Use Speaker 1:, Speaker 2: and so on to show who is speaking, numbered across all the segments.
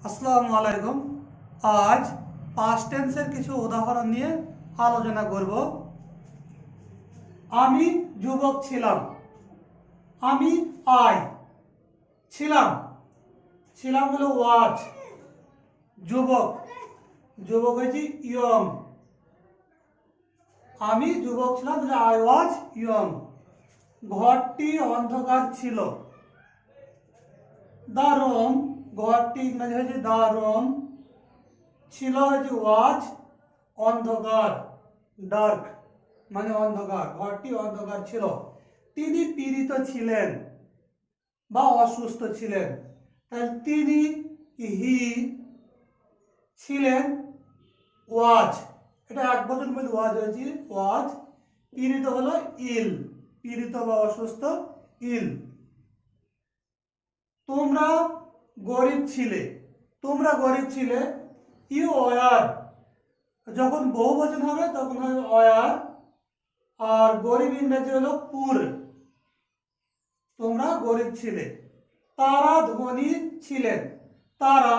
Speaker 1: আসসালামু আলাইকুম। আজ পাস্ট টেন্সের কিছু উদাহরণ নিয়ে আলোচনা করব। আমি যুবক ছিলাম। আমি আই ছিলাম। ছিলাম হলো ওয়াজ। যুবক যুবক হয়েছি ইয়ং। আমি যুবক ছিলাম, আই ওয়াজ ইয়ং। ঘরটি অন্ধকার ছিল। দ্য রুম, ঘরটি ইংরেজি হয়েছে দ্য রুম, ছিল হয়েছে ওয়াজ, অন্ধকার, ডার্ক মানে অন্ধকার, ঘরটি অন্ধকার ছিল। তিনি পীড়িত ছিলেন বা অসুস্থ ছিলেন। তাহলে তিনি হি ছিলেন ওয়াজ, এটা এক বছর মধ্যে ওয়াজ হয়েছে ওয়াজ। পীড়িত হলো ইল, পীড়িত বা অসুস্থ ইল। তোমরা গরিব ছিলে। তোমরা গরিব ছিলে, ইউ ওয়ার। যখন বহু বচন হবে তখন হবে ওয়ার, আর গরিব ইংরেজি হলো পুর। তোমরা গরিব ছিলে। তারা ধনী ছিলেন। তারা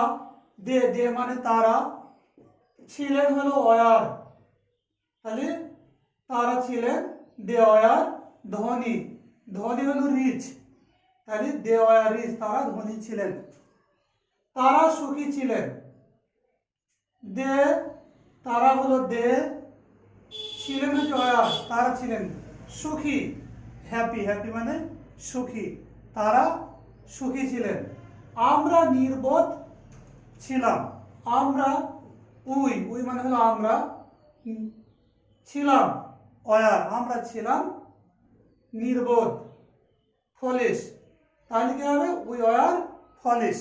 Speaker 1: দে দে মানে তারা, ছিলেন হলো ওয়ার। তাহলে তারা ছিলেন, দে ওয়ার ধনী। ধনী হলো রিচ, তাহলে দে ওয়ার রিচ, তারা ধনী ছিলেন। তারা সুখী ছিলেন। দে, তারা হলো দে, ছিলেন হচ্ছে ওয়ার, তারা ছিলেন সুখী, হ্যাপি, হ্যাপি মানে সুখী, তারা সুখী ছিলেন। আমরা নির্বোধ ছিলাম। আমরা উই, উই মানে হলো আমরা, ছিলাম ওয়ার, আমরা ছিলাম নির্বোধ, ফলিশ। তাহলে কি হবে? We were foolish.